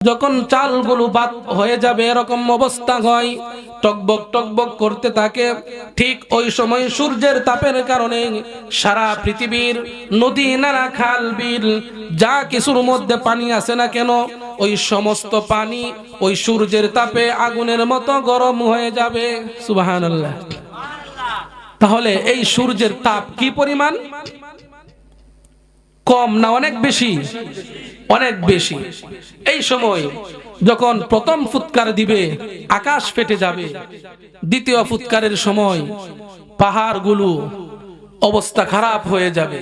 যখন চালগুলো বাদ হয়ে যাবে এরকম অবস্থা হয়, টকবক টকবক করতে থাকে, ঠিক ওই সময় সূর্যের তাপের কারণে সারা পৃথিবীর নদী নালা খাল বিল যা কিছুর মধ্যে পানি আছে না কেন, ওই সমস্ত পানি ওই সূর্যের তাপে আগুনের মতো গরম হয়ে যাবে। সুবহানাল্লাহ। তাহলে এই সূর্যের তাপ কি পরিমাণ? কম না অনেক বেশি? অনেক বেশি। এই সময় যখন প্রথম ফুৎকার দিবে আকাশ ফেটে যাবে, দ্বিতীয় ফুৎকারের সময় পাহাড়গুলো অবস্থা খারাপ হয়ে যাবে,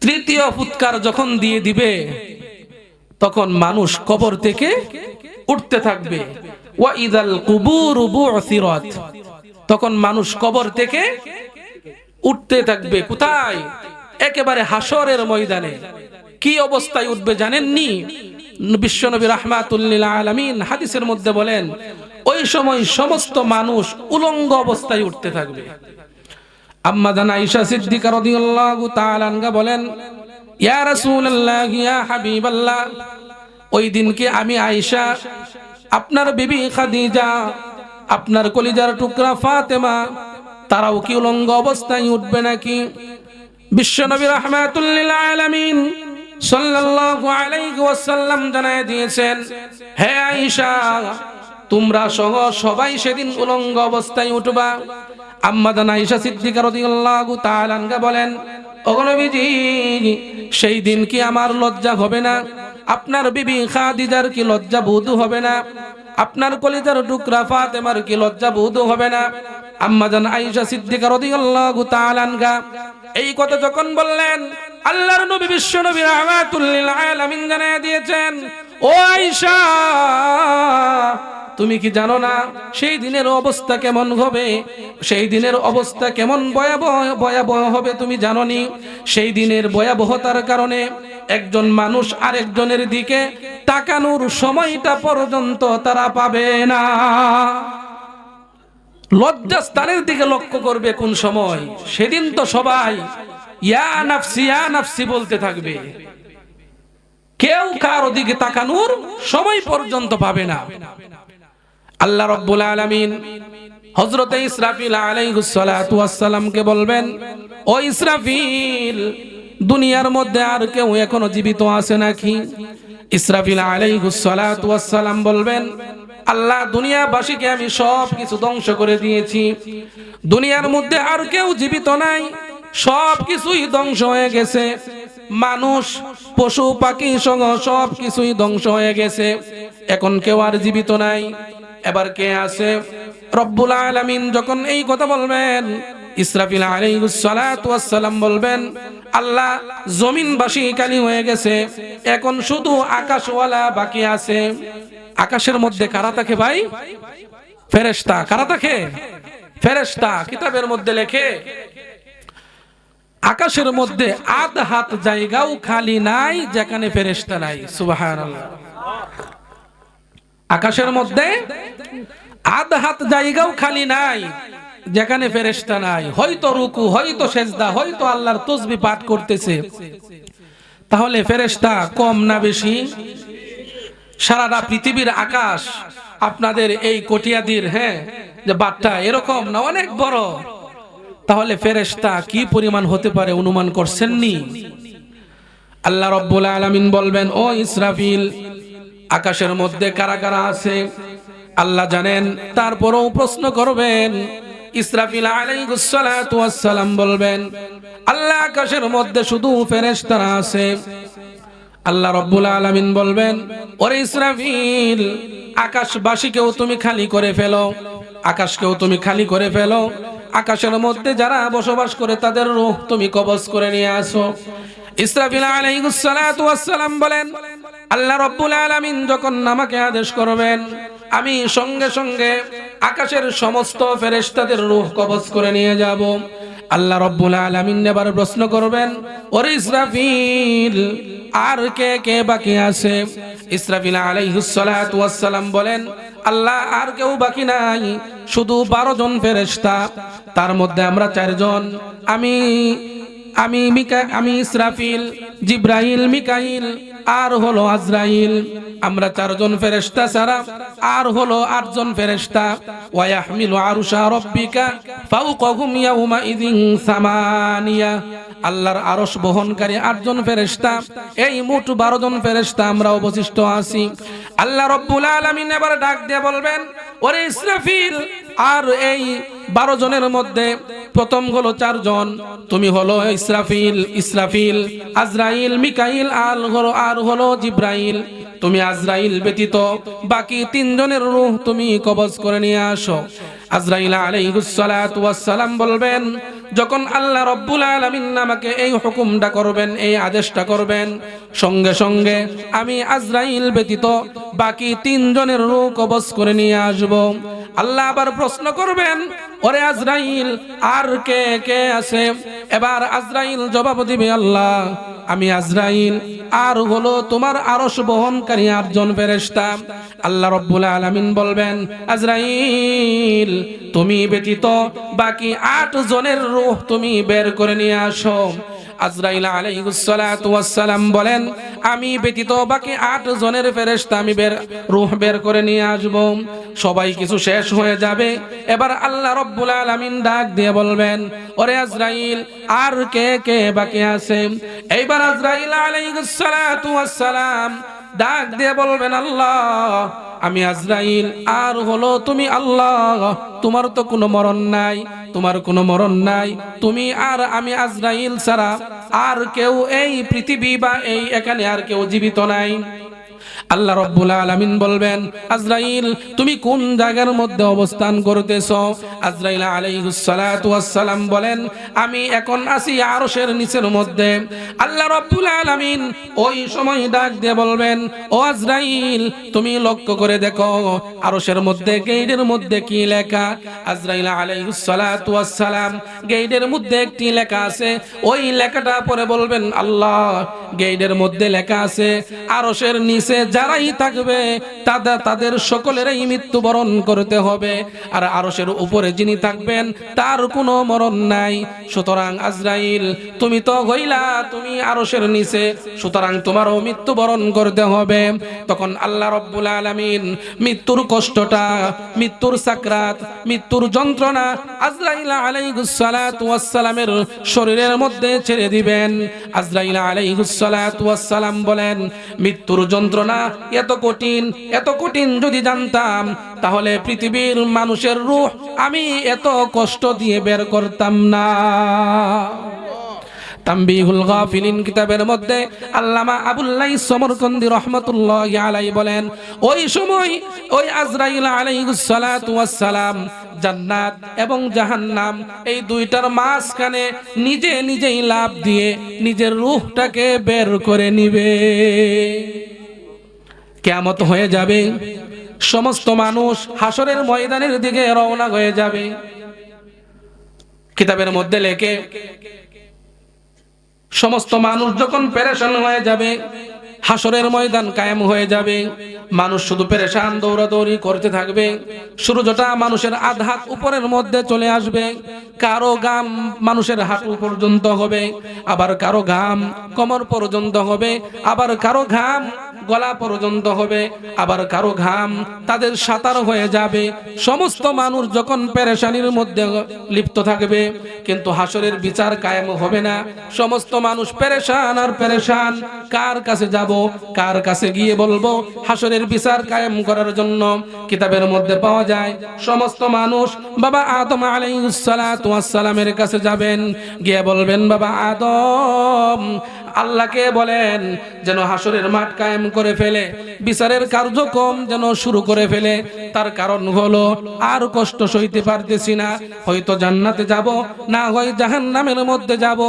তৃতীয় ফুৎকার যখন দিয়ে দিবে তখন মানুষ কবর থেকে উঠতে থাকবে। ওয়া ইযাল কুবুরু বু'সিরাত, তখন মানুষ কবর থেকে উঠতে থাকবে। কোথায়? একেবারে হাসরের ময়দানে। কি অবস্থায় উঠবে জানেননি? বিশ্বনবী রাহমাতুল লিল আলামিন হাদিসের মধ্যে বলেন, ওই সময় সমস্ত মানুষ উলঙ্গ অবস্থায় উঠতে থাকবে। আম্মা জান আয়েশা সিদ্দিকা রাদিয়াল্লাহু তাআলা আনহা বলেন, ইয়া রাসূলুল্লাহ, ইয়া হাবিবাল্লাহ, ওই দিনকে আমি আয়েশা, আপনার বিবি খাদিজা, আপনার কলিজার টুকরা ফাতেমা, তারাও কি উলঙ্গ অবস্থায় উঠবে নাকি? বিশ্বনবী রাহমাতুল লিল আলামিন সাল্লাল্লাহু আলাইহি ওয়াসাল্লাম জানায় দিয়েছেন, হে আয়েশা, তোমরা সহ সবাই সেদিন উলঙ্গ অবস্থায় উঠবা। আম্মা জান আয়েশা সিদ্দিকা রাদিয়াল্লাহু তাআলা আনহা বলেন, ওগো নবীজি, সেই দিন কি আমার লজ্জা হবে না? আপনার বিবি খাদিজার কি লজ্জা বোধ হবে না? আপনার কলিজার টুকরা ফাতেমার কি লজ্জা বোধ হবে না? আম্মা জান আয়েশা সিদ্দিকা রাদিয়াল্লাহু তাআলা আনহা এই কথা যখন বললেন, আল্লাহর নবী বিশ্বনবী রাহমাতুল লিল আলামিন জানিয়ে দিয়েছেন, ও আয়েশা, তুমি কি জানো না সেই দিনের অবস্থা কেমন হবে? সেই দিনের অবস্থা কেমন ভয়াবহ হবে তুমি জানোনি? সেই দিনের ভয়াবহতার কারণে একজন মানুষ আরেকজনের দিকে তাকানোর সময়টা পর্যন্ত তারা পাবে না। লজ্জাস্থানের দিকে লক্ষ্য করবে কোন সময়? সেদিন তো সবাই ইয়া নাফসি ইয়া নাফসি বলতে থাকবে, কেউ কারো দিকে তাকানোর সময় পর্যন্ত পাবে না। আল্লাহ রাব্বুল আলামিন হযরত ইসরাফিল আলাইহিস সালাতু ওয়াস সালামকে বলবেন, ও ইসরাফিল, দুনিয়ার মধ্যে আর কেউ এখনো জীবিত আছে নাকি? ইসরাফিল আলাইহিস সালাতু ওয়াস সালাম বলবেন, আল্লাহ, দুনিয়াবাসীকে আমি সব কিছু ধ্বংস করে দিয়েছি, দুনিয়ার মধ্যে আর কেউ জীবিত নাই, সব কিছুই ধ্বংস হয়ে গেছে, মানুষ পশু পাখি সহ সব কিছুই ধ্বংস হয়ে গেছে, এখন কেউ আর জীবিত নাই, এবার কে আছে? রব্বুল আলামিন যখন এই কথা বলবেন, ইসরাফিল আলাইহিস সালাতু ওয়াস সালাম বলবেন, আল্লাহ, জমিনবাসী খালি হয়ে গেছে, এখন শুধু আকাশওয়ালা বাকি আছে। আকাশের মধ্যে কারা থাকে ভাই? ফেরেশতা। কারা থাকে? ফেরেশতা। কিতাবের মধ্যে লেখে, আকাশের মধ্যে আধ হাত জায়গাও খালি নাই যেখানে ফেরেশতা নাই। সুবহানাল্লাহ। আকাশের মধ্যে আধ হাত জায়গাও খালি নাই যেখানে ফেরেশতা নাই। হয়তো রুকু, হয়তো সেজদা, হয়তো আল্লাহর তাসবিহ পাঠ করতেছে। তাহলে ফেরেশতা কম না বেশি? সারাটা পৃথিবীর আকাশ আপনাদের এই কটিয়াদির যে বাট্টা এরকম না, অনেক বড়। তাহলে ফেরেশতা কি পরিমাণ হতে পারে অনুমান করছেননি? আল্লাহ রাব্বুল আলামিন বলবেন, ও ইসরাফিল, আকাশের মধ্যে কারা কারা আছে আল্লাহ জানেন, তারপরেও প্রশ্ন করবেন। ইসরাফিল আলাইহিস সালাতু ওয়াস সালাম বলবেন, আল্লাহ, আকাশের মধ্যে শুধু ফেরেশতারা আছে। আল্লাহ রাব্বুল আলামিন বলবেন, ওরে ইসরাফিল, আকাশবাসীকেও তুমি খালি করে ফেলো, আকাশকেও তুমি খালি করে ফেলো, আকাশের মধ্যে যারা বসবাস করে তাদের রূহ তুমি কবজ করে নিয়ে আসো। ইসরাফিল আলাইহিস সালাতু ওয়াস সালাম বলেন, আল্লাহ রাব্বুল আলামিন যখন আমাকে আদেশ করবেন, আমি সঙ্গে সঙ্গে আকাশের সমস্ত ফেরেশতাদের রূহ কবজ করে নিয়ে যাব। আল্লাহ রাব্বুল আলামিন এবার প্রশ্ন করবেন, ওরে ইসরাফিল, আর কে কে বাকি আছে? ইসরাফিল আলাইহিস সালাতু ওয়াস সালাম বলেন, আল্লাহ, আর কেউ বাকি নাই, শুধু 12 জন ফেরেশতা, তার মধ্যে আমরা 4 জন, আমি ইসরাফিল, জিব্রাইল, মিকাইল, আর হলো আজরাইল। আমরা 4 জন ফেরেশতা ছাড়া আর হলো 8 জন ফেরেশতা। ওয়া ইয়াহমিলু আরশা রাব্বিকা ফাওকাহুম ইয়াওমা ইযিন সামানিয়া। আল্লাহর আরশ বহনকারী 8 জন ফেরেশতা, এই মোট 12 জন ফেরেশতা আমরা অবশিষ্ট আছি। আল্লাহ রাব্বুল আলামিন এবার ডাক দিয়ে বলবেন, ওরে ইসরাফিল, আর এই 12 জনের মধ্যে প্রথম হলো 4 জন, তুমি হলো ইসরাফিল, আজরাইল, মিকাইল, আর হলো জিব্রাইল। তুমি আজরাইল ব্যতীত বাকি 3 জনের রূহ তুমি কবজ করে নিয়ে আসো। আজরাইল আলাইহিস সালাতু ওয়াস সালাম বলবেন, যখন আল্লাহ রাব্বুল আলামিন আমাকে এই হুকুমটা করবেন, এই আদেশটা করবেন, সঙ্গে সঙ্গে আমি আজরাইল ব্যতীত বাকি 3 জনের রূহ কবজ করে নিয়ে আসব। আল্লাহ আবার প্রশ্ন করবেন, ওরে আজরাইল, আর কে কে আছে? এবার আজরাইল জবাব দিবে, আল্লাহ, আমি আজরাইল, আর হলো তোমার আরশ বহনকারী 8 জন ফেরেশতা। আল্লাহ রাব্বুল আলামিন বলবেন, আজরাইল, তুমি ব্যতীত বাকি 8 জনের রূহ তুমি বের করে নিয়ে আসো। আজরাইল আলাইহিস সালাতু ওয়াস সালাম বলেন, আমি ব্যতীত বাকি 8 জনের ফেরেশতা আমি রূহ বের করে নিয়ে আসব। সবাই কিছু শেষ হয়ে যাবে। এবার আল্লাহ রাব্বুল আলামিন ডাক দিয়ে বলবেন, ওরে আজরাইল, আর কে কে বাকি আছে? এইবার আজরাইল আলাইহিস সালাতু ওয়াস সালাম ডাক দিয়ে বলবেন, আল্লাহ, আমি আজরাইল, আর হলো তুমি আল্লাহ, তোমার তো কোনো মরণ নাই, তোমার কোনো মরণ নাই, তুমি আর আমি আজরাইল ছাড়া আর কেউ এই পৃথিবী বা এই এখানে আর কেউ জীবিত নাই। আল্লাহ রাব্বুল আলামিন বলবেন, আজরাইল, তুমি কোন জায়গার মধ্যে অবস্থান করতেছো? আজরাইল আলাইহিস সালাতু ওয়াস সালাম বলেন, আমি এখন আছি আরশের নিচের মধ্যে। আল্লাহ রাব্বুল আলামিন ওই সময় ডাক দিয়ে বলবেন, ও আজরাইল, তুমি লক্ষ্য করে দেখো আরশের মধ্যে গেইটের মধ্যে কি লেখা। আজরাইল আলাইহিস সালাতু ওয়াস সালাম গেইটের মধ্যে একটি লেখা আছে, ওই লেখাটা পরে বলবেন, আল্লাহ, গেইটের মধ্যে লেখা আছে আরশের নিচে যারাই থাকবে তাদের সকলেরই মৃত্যুবরণ করতে হবে, আর আরশের উপরে যিনি থাকবেন তার কোনো মরণ নাই। সুতরাং আজরাইল, তুমি তো হইলা তুমি আরশের নিচে, সুতরাং তোমারও মৃত্যুবরণ করতে হবে। তখন আল্লাহ রাব্বুল আলামিন মৃত্যুর কষ্টটা, মৃত্যুর সাকরাত, মৃত্যুর যন্ত্রণা আজরাইল আলাইহিস সালাতু ওয়াস সালামের শরীরের মধ্যে ছেড়ে দিবেন। আজরাইল আলাইহিস সালাতু ওয়াস সালাম বলেন, মৃত্যুর যন্ত্রণা এত কঠিন যদি জানতাম তাহলে পৃথিবীর মানুষের রূহ আমি এত কষ্ট দিয়ে বের করতাম না। তানবীহুল গাফিলিন কিতাবের মধ্যে আল্লামা আবুল্লাহ সমরকন্দি রাহমাতুল্লাহি আলাইহি বলেন, ওই সময় ওই আজরাইল আলাইহিস সালাতু ওয়াস সালাম জান্নাত এবং জাহান্নাম এই দুইটার মাঝখানে নিজেই লাফ দিয়ে নিজের রূহটাকে বের করে নিবে। কিয়ামত হয়ে যাবে, সমস্ত মানুষ হাসরের ময়দানের দিকে রওনা হয়ে যাবে। কিতাবের মধ্যে লেখে, সমস্ত মানুষ যখন পেরেশান হয়ে যাবে, হাসরের ময়দান কায়েম হয়ে যাবে, মানুষ শুধু পেরেশান দৌড়াদৌড়ি করতে থাকবে। সূর্যটা মানুষের আধা হাত উপরের মধ্যে চলে আসবে, কারো ঘাম মানুষের হাঁটু পর্যন্ত হবে, আবার কারো ঘাম কোমর পর্যন্ত হবে, আবার কারো ঘাম গলা পর্যন্ত হবে, আবার কারো ঘাম তাদের সাঁতার হয়ে যাবে। সমস্ত মানুষ যখন পেরেশানির মধ্যে লিপ্ত থাকবে, কিন্তু হাসরের বিচার কায়েম হবে না। সমস্ত মানুষ পেরেশান আর পেরেশান, কার কাছে যাব, কার কাছে গিয়ে বলবো হাসরের বিচার কায়েম করার জন্য? কিতাবের মধ্যে পাওয়া যায় সমস্ত মানুষ বাবা আদম আলাইহিস সালাতু ওয়াস সালামের কাছে যাবেন, গিয়ে বলবেন, বাবা আদম, আল্লাহকে বলেন যেন হাসরের মাঠ কায়েম করে ফেলে, বিচারের কার্যক্রম যেন শুরু করে ফেলে। তার কারণ হলো আর কষ্ট সইতে পারতেছি না, হয়তো জান্নাতে যাব, না হয় জাহান্নামের মধ্যে যাব,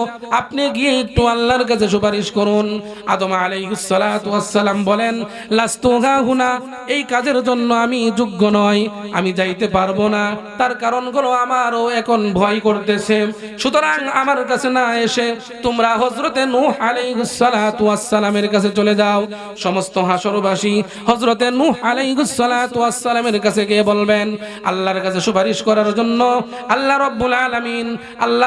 আপনি গিয়ে একটু আল্লাহর কাছে সুপারিশ করুন। আদম আলাইহিস সালাতু ওয়াস সালাম বলেন, লাস্তু হাহুনা, এই কাজের জন্য আমি যোগ্য নই, আমি যাইতে পারবো না। তার কারণ হলো আমারও এখন ভয় করতেছে, সুতরাং আমার কাছে না এসে তোমরা হযরতে নূহ আলাইহিস সালাতু ওয়াস সালামের কাছে চলে যাও। সমস্ত হাসরবাসী হযরতে নূহ আলাইহিস সালাতু ওয়াস সালামের কাছে গিয়ে বলবেন আল্লাহর কাছে সুপারিশ করার জন্য আল্লাহ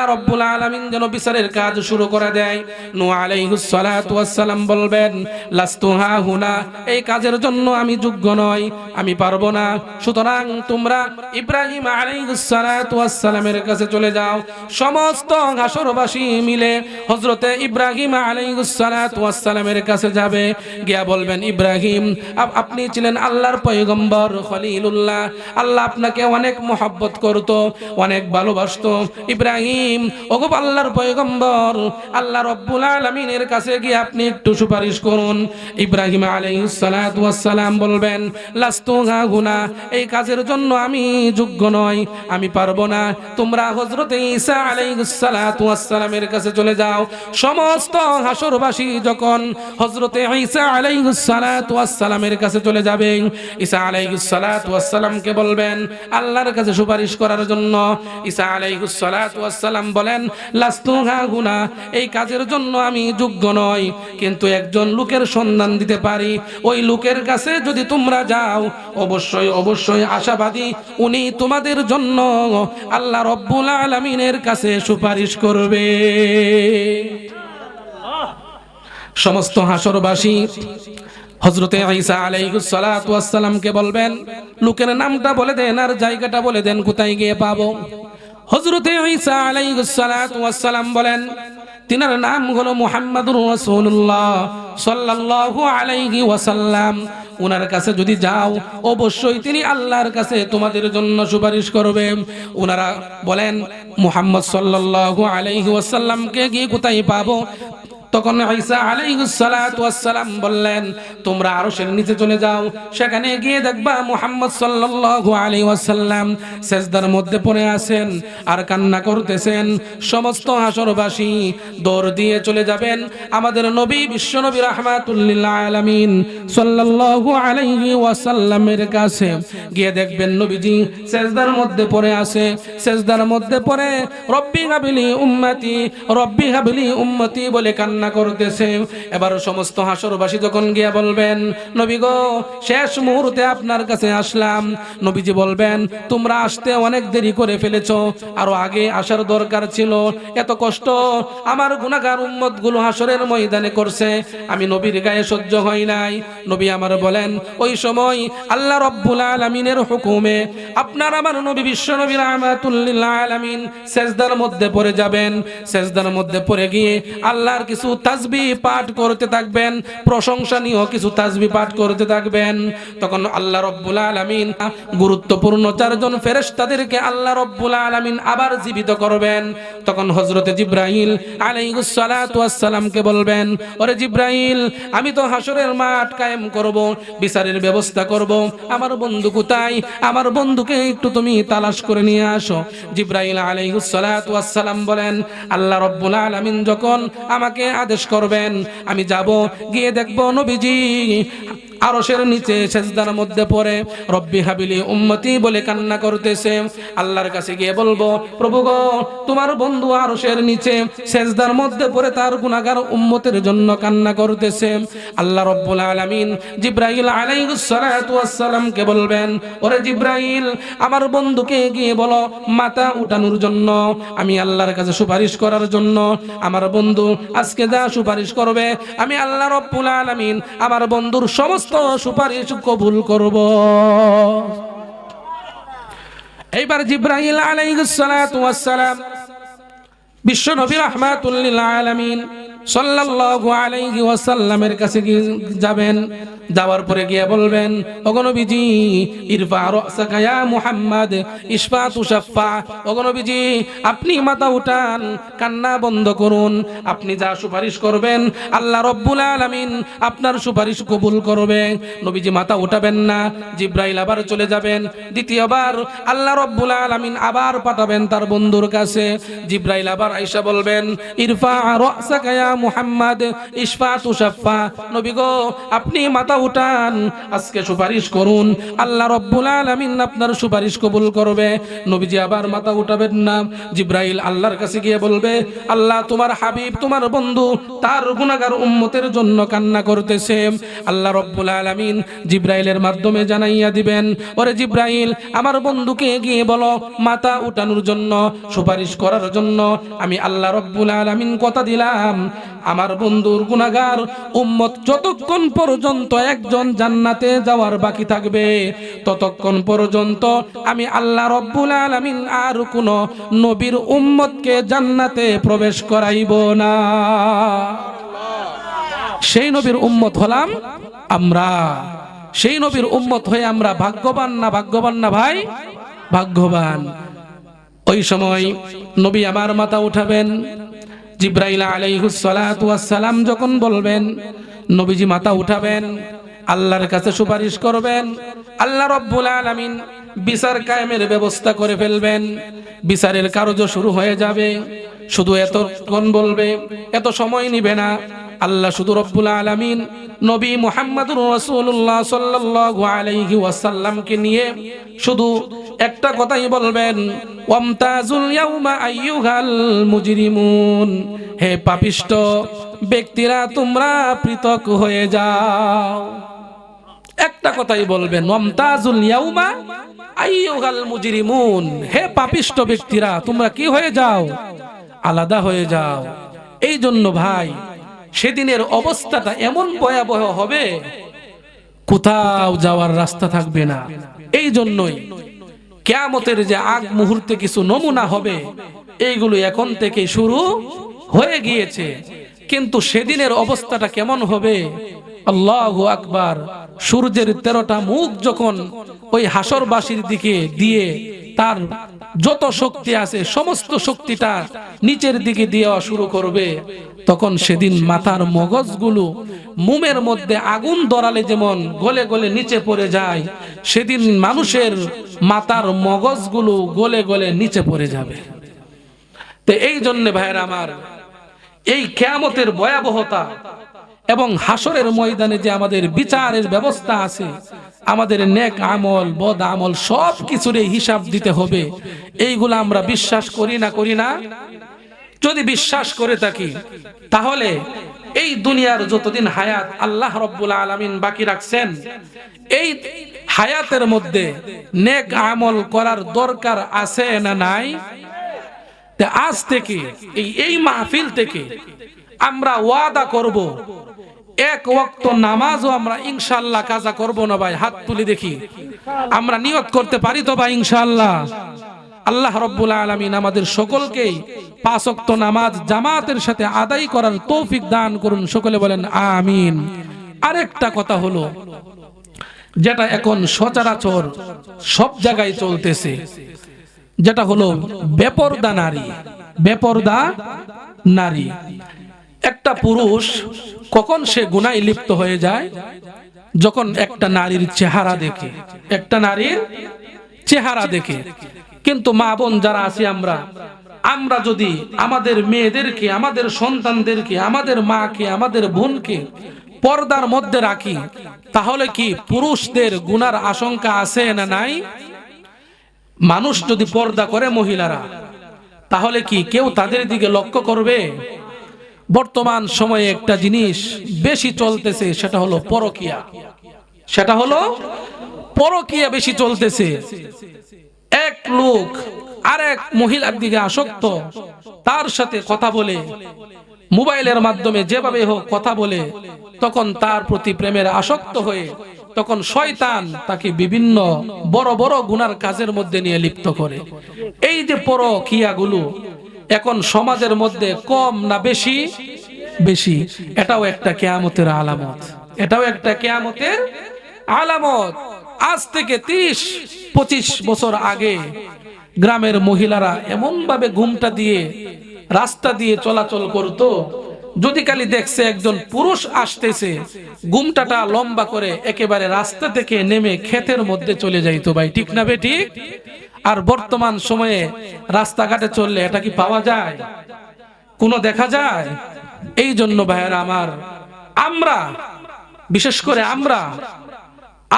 রাব্বুল আলামিন যেন বিচারের কাজ শুরু করে দেয়। নূহ আলাইহিস সালাতু ওয়াস সালাম বলবেন লাস্তু হাহুনা, এই কাজের জন্য আমি যোগ্য নই, আমি পারবো না। সুতরাং তোমরা ইব্রাহিম আলাইহিস সালাতু ওয়াস সালামের কাছে চলে যাও। সমস্ত হাসরবাসী মিলে হযরতে ইব্রাহিম আলাইহিস সালাতু ওয়াস সালামের কাছে যাবে, গিয়া বলবেন ইব্রাহিম আপনি ছিলেন আল্লাহর পয়গম্বর খলিলুল্লাহ, আল্লাহ আপনাকে অনেক মহব্বত করত, অনেক ভালোবাসতো। ইব্রাহিম ওগো আল্লাহর পয়গম্বর, আল্লাহ রাব্বুল আলামিনের কাছে গিয়ে আপনি একটু সুপারিশ করুন। ইব্রাহিম আলাইহিস সালাতু ওয়াস সালাম বলবেন লাস্তু হাহুনা, এই কাজের জন্য আমি যোগ্য নই, আমি পারবো না। তোমরা হযরতে ঈসা আলাইহিস সালাতু ওয়াস সালামের কাছে চলে যাও। সমস্ত হাসরবাসী যখন হযরতে ঈসা আলাইহিস সালাতু ওয়াস সালামের কাছে চলে যাবে, ঈসা আলাইহিস সালাতু ওয়াস সালামকে বলবেন আল্লাহর কাছে সুপারিশ করার জন্য। ঈসা আলাইহিস সালাতু ওয়াস সালাম বলেন লাস্তু হাহুনা, এই কাজের জন্য আমি যোগ্য নই, কিন্তু একজন লোকের সন্ধান দিতে পারি। ওই লোকের কাছে যদি তোমরা যাও অবশ্যই আশাবাদী, উনি তোমাদের জন্য আল্লাহ রাব্বুল আলামিনের কাছে সুপারিশ করবে। সমস্ত হাসরবাসী হযরতে ঈসা আলাইহিস সালাতু ওয়াস সালামকে বলবেন লোকের নামটা বলে দেন আর জায়গাটা বলে দেন, কোথায় গিয়ে পাবো। হযরতে ঈসা আলাইহিস সালাতু ওয়াস সালাম বলেন তিনার নাম হলো মুহাম্মাদুর রাসূলুল্লাহ সাল্লাল্লাহু আলাইহি ওয়াসাল্লাম। উনার কাছে যদি যাও অবশ্যই তিনি আল্লাহর কাছে তোমাদের জন্য সুপারিশ করবে। উনারা বলেন মুহাম্মদ সাল্লাল্লাহু আলাইহি ওয়াসাল্লামকে গিয়ে কোথায় পাবো? তখন ঈসা আলাইহিস সালাতু ওয়াস সালাম বললেন তোমরা আরশের নিচে চলে যাও, সেখানে গিয়ে দেখবা মুহাম্মদ সাল্লাল্লাহু আলাইহি ওয়াসাল্লাম সিজদার মধ্যে পড়ে আছেন আর কান্না করতেছেন। সমস্ত হাসরবাসী দৌড় দিয়ে চলে যাবেন আমাদের নবী বিশ্বনবী রাহমাতুল লিল আলামিন সাল্লাল্লাহু আলাইহি ওয়াসাল্লামের কাছে। গিয়ে দেখবেন নবীজি সিজদার মধ্যে পড়ে আছে, সিজদার মধ্যে পড়ে রব্বি হাবলি উম্মতি রব্বি হাবলি উম্মতি বলে কান্না করতেছে। এবার সমস্ত হাসরবাসী যখন গিয়া বলবেন নবী গো শেষ মুহূর্তে আপনার কাছে আসলাম, নবীজি বলবেন তোমরা আসতে অনেক দেরি করে ফেলেছো, আরো আগে আসার দরকার ছিল। এত কষ্ট আমার গুনাহগার উম্মত গুলো হাসরের ময়দানে করছে, আমি নবীর গায়ে সহ্য হয় নাই। নবী আমার বলেন ওই সময় আল্লাহ রাব্বুল আলামিনের হুকুমে আপনার আমার নবী বিশ্বনবী রাহমাতুল লিল আলামিন সিজদার মধ্যে পড়ে যাবেন। সিজদার মধ্যে পড়ে গিয়ে আল্লাহর কিছু তাসবিহ পাঠ করতে থাকবেন, প্রশংসনীয় কিছু তাসবিহ পাঠ করতে থাকবেন। তখন আল্লাহ রাব্বুল আলামিন গুরুত্বপূর্ণ চারজন ফেরেশতাদেরকে আল্লাহ রাব্বুল আলামিন আবার জীবিত করবেন। তখন হযরতে জিবরাইল আলাইহিস সালাতু ওয়াস সালামকে বলবেন ওরে জিবরাইল আমি তো হাসরের মাঠ কায়েম করব, বিচারের ব্যবস্থা করব, আমার বন্ধু কোথায়? আমার বন্ধুকে একটু তুমি তালাশ করে নিয়ে আসো। জিবরাইল আলাইহিস সালাতু ওয়াস সালাম বলেন আল্লাহ রাব্বুল আলামিন যখন আমাকে আদেশ করবেন আমি যাব, গিয়ে দেখব নবীজি আরশের নিচে সিজদার মধ্যে পড়ে রব্বি হাবিলি উম্মতি বলে কান্না করতেছে। আল্লাহর কাছে গিয়ে বলবো প্রভু গো তোমার বন্ধু আরশের নিচে সিজদার মধ্যে পড়ে তার গুনাহগার উম্মতের জন্য কান্না করতেছে। আল্লাহ রাব্বুল আলামিন জিবরাইল আলাইহিস সালাতু ওয়াস সালামকে বলবেন ওরে জিবরাইল আমার বন্ধুকে গিয়ে বলো মাথা উঠানোর জন্য, আমি আল্লাহর কাছে সুপারিশ করার জন্য। আমার বন্ধু আজকে যা সুপারিশ করবে আমি আল্লাহ রাব্বুল আলামিন আমার বন্ধুর সমস্ত সুপারিশ কবুল করব। এইবার জিবরাইল আলাইহিস সালাতু ওয়াস সালাম বিশ্ব নবী রাহমাতুল লিল আলামিন সাল্লাল্লাহু আলাইহি ওয়াসাল্লামের কাছে যাবেন। যাওয়ার পরে গিয়ে বলবেন ওগো নবীজি ইরফা রাসাকা ইয়া মুহাম্মদ ইশফা তুশাফা, ওগো নবীজি আপনি মাথা উঠান, কান্না বন্ধ করুন, আপনি যা সুপারিশ করবেন আল্লাহ রাব্বুল আলামিন আপনার সুপারিশ কবুল করবে। নবীজি মাথা উঠাবেন না, জিবরাইল আবার চলে যাবেন। দ্বিতীয়বার আল্লাহ রাব্বুল আলামিন আবার পাঠাবেন তার বন্ধুর কাছে। জিবরাইল আবার আয়েশা বলবেন ইরফা রাসাকা ইয়া ইয়া মুহাম্মদ ইশফা তুশাফা, নবী গো আপনি মাথা উঠান, আজকে সুপারিশ করুন, আল্লাহ রাব্বুল আলামিন আপনার সুপারিশ কবুল করবে। নবীজি আবার মাথা উঠাবেন না, জিবরাইল আল্লাহর কাছে গিয়ে বলবে, আল্লাহ তোমার হাবিব তোমার বন্ধু তার গুনাহগার উম্মতের জন্য কান্না করতেছে। আল্লাহ রাব্বুল আলামিন জিবরাইলের মাধ্যমে জানাইয়া দিবেন, ওরে জিবরাইল আমার বন্ধুকে গিয়ে বলো মাথা উঠানোর জন্য, সুপারিশ করার জন্য। আমি আল্লাহ রাব্বুল আলামিন কথা দিলাম, আমার বন্ধুর গুনাহগার উম্মত যতক্ষণ পর্যন্ত একজন জান্নাতে যাওয়ার বাকি থাকবে ততক্ষণ পর্যন্ত আমি আল্লাহ রাব্বুল আলামিন আর কোন নবীর উম্মতকে জান্নাতে প্রবেশ করাইব না। সেই নবীর উম্মত হলাম আমরা। সেই নবীর উম্মত হয়ে আমরা ভাগ্যবান না ভাগ্যবান না ভাই? ভাগ্যবান। ওই সময় নবী আমার মাথা উঠাবেন, জিবরাইল আলাইহিস সালাতু ওয়াস সালাম যখন বলবেন, নবীজি মাথা উঠাবেন, আল্লাহর কাছে সুপারিশ করবেন, আল্লাহ রাব্বুল আলামিন বিচার কায়েমের ব্যবস্থা করে ফেলবেন, বিচারের কার্য শুরু হয়ে যাবে। শুধু এতক্ষণ বলবে, এত সময় নিবে না। আল্লাহ শুধু রব্বুল আলামিন নবী মুহাম্মদুর রাসূলুল্লাহ সাল্লাল্লাহু আলাইহি ওয়াসাল্লামকে নিয়ে শুধু একটা কথাই বলবেন, ওয়ামতাজুল ইয়াউমা আইয়ুহাল মুজরিমুন, হে পাপিষ্ঠ ব্যক্তিরা তোমরা পৃথক হয়ে যাও। একটা কথাই বলবেন, ওয়ামতাজুল ইয়াউমা আইয়ুহাল মুজরিমুন, হে পাপিষ্ঠ ব্যক্তিরা তোমরা কি হয়ে যাও? আলাদা হয়ে যাও। এই জন্য ভাই সেদিনের অবস্থাটা এমন ভয়াবহ হবে, কোথাও যাওয়ার রাস্তা থাকবে না। এই জন্যই কিয়ামতের যে আগ মুহূর্তে কিছু নমুনা হবে এইগুলো এখন থেকে শুরু হয়ে গিয়েছে, কিন্তু সেদিনের অবস্থাটা কেমন হবে? আল্লাহু আকবার। সূর্যের 13টা মুখ যখন ওই হাসরবাসীর দিকে দিয়ে তার যত শক্তি আছে সমস্ত শক্তিটা নিচের দিকে দেওয়া শুরু করবে, তখন সেদিন মাথার মগজগুলো মোমের মধ্যে আগুন ধরালে যেমন গলে গলে নিচে পড়ে যায়, সেদিন মানুষের মাথার মগজগুলো গলে গলে নিচে পড়ে যাবে। তো এই জন্য ভাইরা আমার, এই কিয়ামতের ভয়াবহতা এবং হাসরের ময়দানে যে আমাদের বিচারের ব্যবস্থা আছে, আমাদের নেক আমল বদ আমল সব কিছুর হিসাব দিতে হবে। এইগুলো আমরা বিশ্বাস করি না? করি না? যদি বিশ্বাস করে থাকি তাহলে এই দুনিয়ার যতদিন হায়াত আল্লাহ রাব্বুল আলামিন বাকি রাখছেন, এই হায়াতের মধ্যে নেক আমল করার দরকার আছে না নাই? আজ থেকে এই মাহফিল থেকে আমরা ওয়াদা করব, এক ওয়াক্ত নামাজও আমরা ইনশাআল্লাহ কাজা করব না ভাই। হাত তুলে দেখি, আমরা নিয়ত করতে পারি তো ভাই ইনশাআল্লাহ? আল্লাহ রাব্বুল আলামিন আমাদের সকলকেই 5 ওয়াক্ত নামাজ জামাতের সাথে আদায় করার তৌফিক দান করুন। সকলে বলেন আমিন। আরেকটা কথা হলো, যেটা এখন সচরাচর সব জায়গায় চলতেছে, যেটা হলো বেপরদা নারী। বেপরদা নারী। একটা পুরুষ কখন সে গুনাহে লিপ্ত হয়ে যায়? যখন একটা নারীর চেহারা দেখে, একটা নারীর চেহারা দেখে। কিন্তু মা বোন যারা আছি আমরা যদি আমাদের মেয়েদেরকে, আমাদের সন্তানদেরকে, আমাদের মাকে, আমাদের বোনকে পর্দার মধ্যে রাখি, তাহলে কি পুরুষদের গুনার আশঙ্কা আছে না নাই? মানুষ যদি পর্দা করে মহিলারা, তাহলে কি কেউ তাদের দিকে লক্ষ্য করবে? বর্তমান সময়ে একটা জিনিস বেশি চলতেছে, সেটা হলো পরকিয়া। সেটা হলো পরকিয়া বেশি চলতেছে। এক লোক আরেক মহিলার দিকে আসক্ত, তার সাথে কথা বলে, মোবাইলের মাধ্যমে যেভাবে হোক কথা বলে, তখন তার প্রতি প্রেমের আসক্ত হয়ে তখন শয়তান তাকে বিভিন্ন বড় বড় গুনার কাজের মধ্যে নিয়ে লিপ্ত করে। এই যে পরকিয়াগুলো এখন সমাজের মধ্যে কম না বেশি? বেশি। এটাও একটা কিয়ামতের আলামত। এটাও একটা কিয়ামতের আলামত। আজ থেকে 30-25 বছর আগে গ্রামের মহিলারা এমন ভাবে ঘুমটা দিয়ে রাস্তা দিয়ে চলাচল করত, যদি খালি দেখছে একজন পুরুষ আসতেছে, ঘুমটাটা লম্বা করে একেবারে রাস্তা থেকে নেমে ক্ষেতের মধ্যে চলে যাইতো ভাই। ঠিক না বেঠিক? আর বর্তমান সময়ে রাস্তাঘাটে চললে এটা কি পাওয়া যায়? কোনো দেখা যায়? এই জন্য ভাইয়েরা আমার, আমরা বিশেষ করে আমরা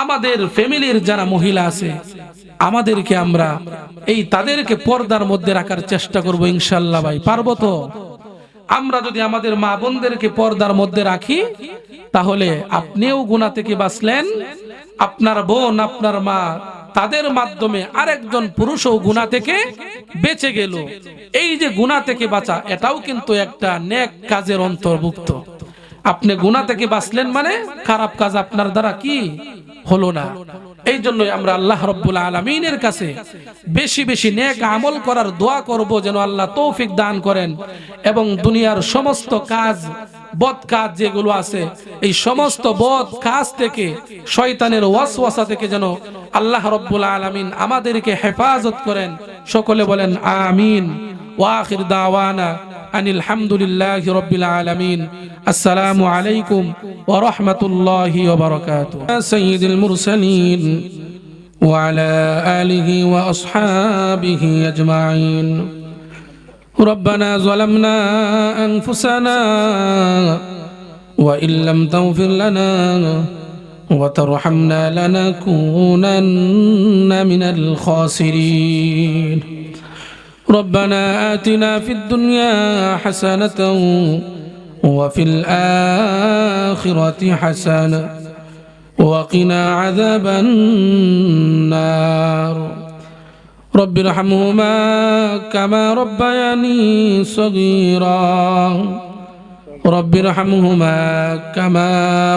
আমাদের ফ্যামিলির যারা মহিলা আছে আমাদেরকে আমরা তাদেরকে পর্দার মধ্যে রাখার চেষ্টা করব ইনশাআল্লাহ। ভাই পারবো তো? আমরা যদি আমাদের মা বোনদেরকে পর্দার মধ্যে রাখি তাহলে আপনিও গুনাহ থেকে বাঁচলেন, আপনার বোন আপনার মা তাদের মাধ্যমে আরেকজন পুরুষও গুনাহ থেকে বেঁচে গেল। এই যে গুনাহ থেকে বাঁচা, এটাও কিন্তু একটা নেক কাজের অন্তর্ভুক্ত। আপনি গুনাহ থেকে বাঁচলেন মানে খারাপ কাজ আপনার দ্বারা কি হলো না। এই জন্যই আমরা আল্লাহ রাব্বুল আলামিনের কাছে বেশি বেশি নেক আমল করার দোয়া করব, যেন আল্লাহ তৌফিক দান করেন এবং দুনিয়ার সমস্ত কাজ, বদ কাজ যেগুলো আছে, এই সমস্ত বদ কাজ থেকে, শয়তানের ওয়াসওয়াসা থেকে যেন আল্লাহ রাব্বুল আলামিন আমাদেরকে হেফাজত করেন। সকলে বলেন আমিন। ওয়া আখির দাওয়ানা আনিল হামদুলিল্লাহি রাব্বিল আলামিন। আসসালামু আলাইকুম ওয়া রাহমাতুল্লাহি ওয়া বারাকাতুহু। সাইয়্যিদুল মুরসালিন ওয়া আলা আলিহি ওয়া আসহাবিহি আজমাইন। ربنا ظلمنا أنفسنا وإن لم تغفر لنا وترحمنا لنكونن من الخاسرين. ربنا آتنا في الدنيا حسنة وفي الآخرة حسنة وقنا عذاب النار. رب ارحمهما كما ربياني صغيرا. رب ارحمهما كما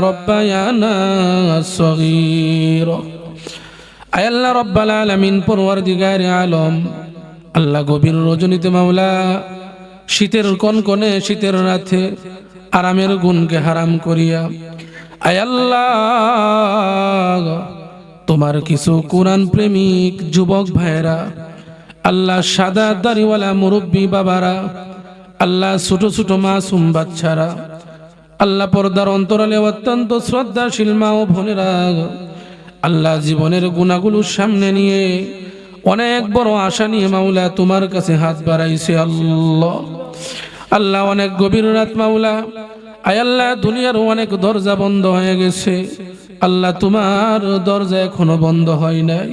ربيانا صغيرا. আয় আল্লাহ রব্বুল আলামিন, পরওয়ারদিগারে আলম, আল্লাহ গভীর রজনীতে মাওলা, শীতের কনকনে শীতের রাতে আরামের গুণকে হারাম করিয়া, আয় আল্লাহ তোমার কিছু কোরআন প্রেমিক যুবক ভাইরা, আল্লাহ সাদা দাড়িওয়ালা মুরব্বী বাবারা, আল্লাহ ছোট ছোট মাসুম বাচ্চারা, আল্লাহ পর্দার অন্তরালে অত্যন্ত শ্রদ্ধাশীল মা ও বোনেরা, আল্লাহ জীবনের গুণাগুলো সামনে নিয়ে অনেক বড় আশা নিয়ে মাওলা তোমার কাছে হাত বাড়াইছে। আল্লাহ আল্লাহ অনেক গভীর রাত মাওলা, আয় আল্লাহ দুনিয়ার অনেক দরজা বন্ধ হয়ে গেছে, আল্লাহ তোমার দরজা এখনো বন্ধ হয় নাই।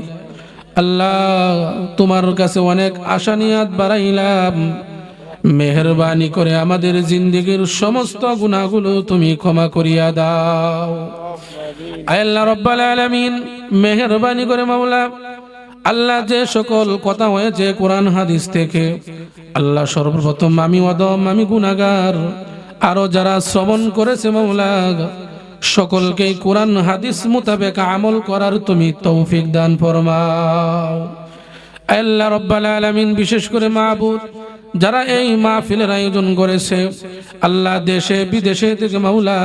আল্লাহ তোমার কাছে অনেক আশা নিয়ে হাত বাড়াইলাম, মেহেরবানি করে আমাদের জিন্দেগীর সমস্ত গুনাহগুলো তুমি ক্ষমা করিয়া দাও। আয় আল্লাহ রব্বুল আলামিন, মেহেরবানি করে মাওলা, আল্লাহ যে সকল কথা হয়েছে কোরআন হাদিস থেকে, আল্লাহ সর্বপ্রথম আমি অদম, আমি গুনাহগার, আরো যারা শ্রবণ করেছে মাওলা সকলকে কোরআন হাদিস মোতাবেক আমল করার তুমি তৌফিক দান ফরমাও। আল্লাহ রব্বুল আলামিন, বিশেষ করে মাহবুব যারা এই মাহফিলের আয়োজন করেছে, আল্লাহ দেশে বিদেশে থেকে মাওলা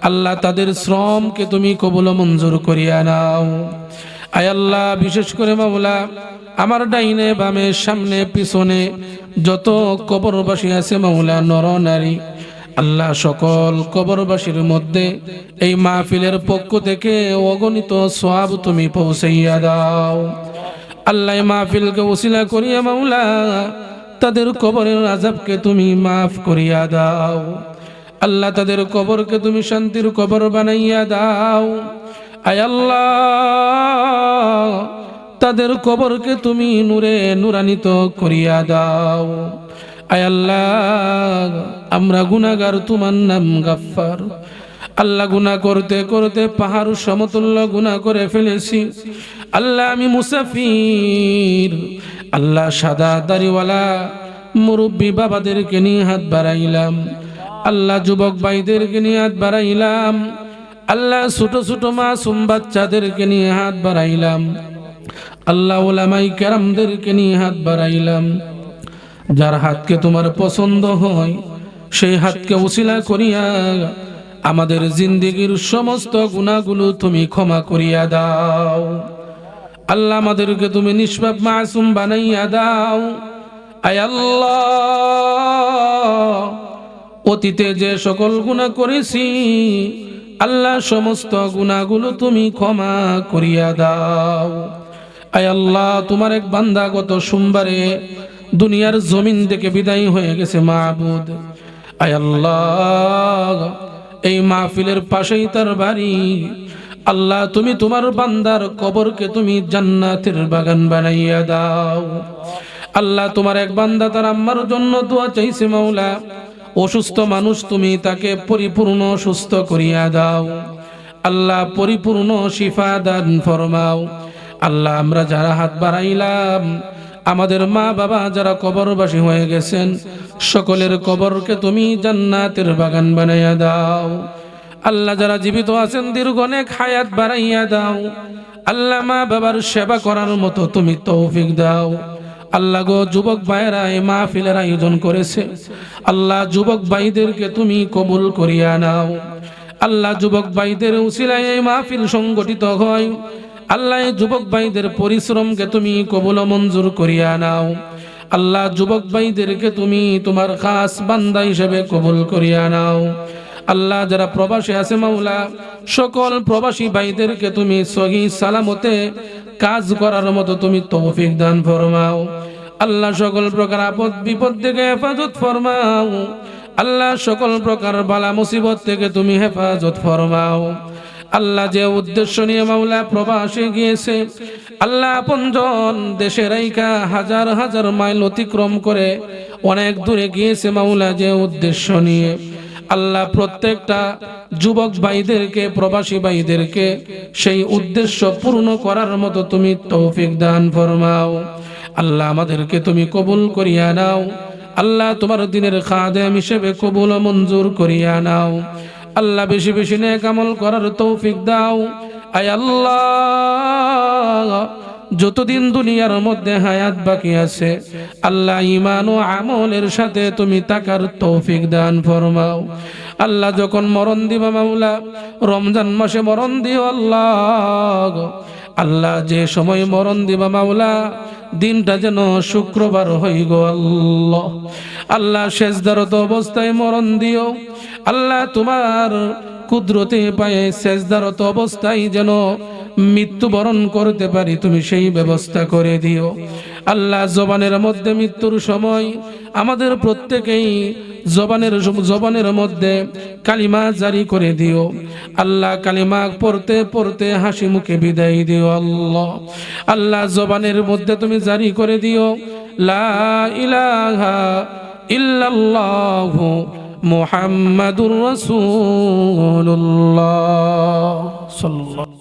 আল্লাহ তাদের শ্রমকে তুমি কবুল মঞ্জুর করিয়া নাও। আয় আল্লাহ বিশেষ করে মাওলা আমার ডাইনে বামে সামনে পিছনে যত কবরবাসী আছে মাওলা, নর নারী, আল্লাহ সকল কবরবাসীর মধ্যে এই মাহফিলের পক্ষ থেকে অগণিত সওয়াব তুমি পৌঁছাইয়া দাও। আল্লাহ মাহফিলকে ওসিলা করিয়া মাওলা তাদের কবরের আযাবকে তুমি মাফ করিয়া দাও। আল্লাহ তাদের কবরকে তুমি শান্তির কবর বানাইয়া দাও। আয় আল্লাহ তাদের কবরকে তুমি নূরে নূরান্বিত করিয়া দাও। আয় আল্লাহ আমরা গুনাহগার, তোমার নাম গাফফার। আল্লাহ গুনাহ করতে করতে পাহাড় সমতুল্য গুনাহ করে ফেলেছি। আল্লাহ আমি মুসাফির। আল্লাহ সাদা দাড়িওয়ালা মুরব্বী বাবাদেরকে নিয়ে হাত বাড়াইলাম, আল্লাহ যুবক ভাইদেরকে নিয়ে হাত বাড়াইলাম, আল্লাহ ছোট ছোট মাসুম বাচ্চাদেরকে নিয়ে হাত বাড়াইলাম, আল্লাহ উলামাই কেরামদেরকে নিয়ে হাত বাড়াইলাম। যার হাতকে তোমার পছন্দ হয় সেই হাতকে উসিলা করিয়া আমাদের জিন্দেগীর সমস্ত গুনাহগুলো তুমি ক্ষমা করিয়া দাও। আল্লাহ আমাদেরকে তুমি নিষ্পাপ মাসুম বানাইয়া দাও। আয় আল্লাহ অতীতে যে সকল গুনাহ করেছি আল্লাহ সমস্ত গুনাহগুলো তুমি ক্ষমা করিয়া দাও। আয় আল্লাহ তোমার এক বান্দা গত সোমবারে দুনিয়ার জমিন থেকে বিদায় হয়ে গেছে মাবুদ। আয় আল্লাহ, এই মাহফিলের পাশেই তার বাড়ি। আল্লাহ, তুমি তোমার বান্দার কবরকে তুমি জান্নাতের বাগান বানাইয়া দাও। আল্লাহ, তোমার এক বান্দা তার আম্মার জন্য দোয়া চাইছে মাওলা, অসুস্থ মানুষ, তুমি তাকে পরিপূর্ণ সুস্থ করিয়া দাও। আল্লাহ, পরিপূর্ণ শিফা দান ফরমাও। আল্লাহ, আমরা যারা হাত বাড়াইলাম, আমাদের মা বাবা যারা কবরবাসী হয়ে গেছেন, সকলের কবরকে তুমি জান্নাতের বাগান বানাইয়া দাও। আল্লাহ, যারা জীবিত আছেন দীর্ঘ অনেক হায়াত বাড়াইয়া দাও। আল্লাহ, মা বাবার সেবা করার মতো তুমি তৌফিক দাও। আল্লাহ গো, যুবক ভাইয়েরা এই মাহফিলের আয়োজন করেছে, আল্লাহ যুবক ভাইদেরকে তুমি কবুল করিয়া নাও। আল্লাহ, যুবক ভাইদের উসিলায় এই মাহফিল সংগঠিত হয়। আল্লাহ, এই যুবক ভাইদের পরিশ্রমকে তুমি কবুল মঞ্জুর করিয়া নাও। আল্লাহ, যুবক ভাইদেরকে তুমি তোমার খাস বান্দা হিসেবে কবুল করিয়া নাও। আল্লাহ, যারা প্রবাসী আছে মাওলা, সকল প্রবাসী ভাইদেরকে তুমি সহি সালামতে কাজ করার মতো তুমি তৌফিক দান ফরমাও। আল্লাহ, সকল প্রকার আপদ বিপদ থেকে হেফাজত ফরমাও। আল্লাহ, সকল প্রকার বালা মুসিবত থেকে তুমি হেফাজত ফরমাও। আল্লাহ, যে উদ্দেশ্য নিয়ে মাওলা প্রবাসে গিয়েছে, আল্লাহ আপনজন দেশে রাইখা হাজার হাজার মাইল অতিক্রম করে অনেক দূরে গিয়েছে মাওলা, যে উদ্দেশ্য নিয়ে, আল্লাহ প্রত্যেকটা যুবক ভাইদেরকে, প্রবাসী ভাইদেরকে সেই উদ্দেশ্য পূর্ণ করার মতো তুমি তৌফিক দান ফরমাও। আল্লাহ, আমাদেরকে তুমি কবুল করিয়া নাও। আল্লাহ, তোমার দিনের খাদেম হিসেবে কবুল মঞ্জুর করিয়া নাও। আল্লাহ, বেশি বেশি নেক আমল করার তৌফিক দাও। আয় আল্লাহ, যতদিন দুনিয়ার মধ্যে হায়াত বাকি আছে, আল্লাহ ঈমান ও আমলের সাথে তুমি তাকার তৌফিক দান ফরমাও। আল্লাহ, যখন মরণ দিবা মাওলা, রমজান মাসে মরণ দিও আল্লাহ। আল্লাহ, যে সময় মরণ দিবা মাওলা, দিনটা যেন শুক্রবার হই গো আল্লাহ। আল্লাহ, সেজদারত অবস্থায় মরণ দিও। আল্লাহ, তোমার কুদরতে পায়ে সেজদারত অবস্থায় যেন মৃত্যুবরণ করতে পারি, তুমি সেই ব্যবস্থা করে দিও। আল্লাহ, জবানের মধ্যে মৃত্যুর সময় আমাদের প্রত্যেকেই জবানের মধ্যে কালিমা জারি করে দিও। আল্লাহ, কালিমা পড়তে পড়তে হাসি মুখে বিদায় দিও আল্লাহ। আল্লাহ, জবানের মধ্যে তুমি জারি করে দিও লা ইলাহা ইল্লাল্লাহু মুহাম্মাদুর রাসূলুল্লাহ সাল্লাল্লাহু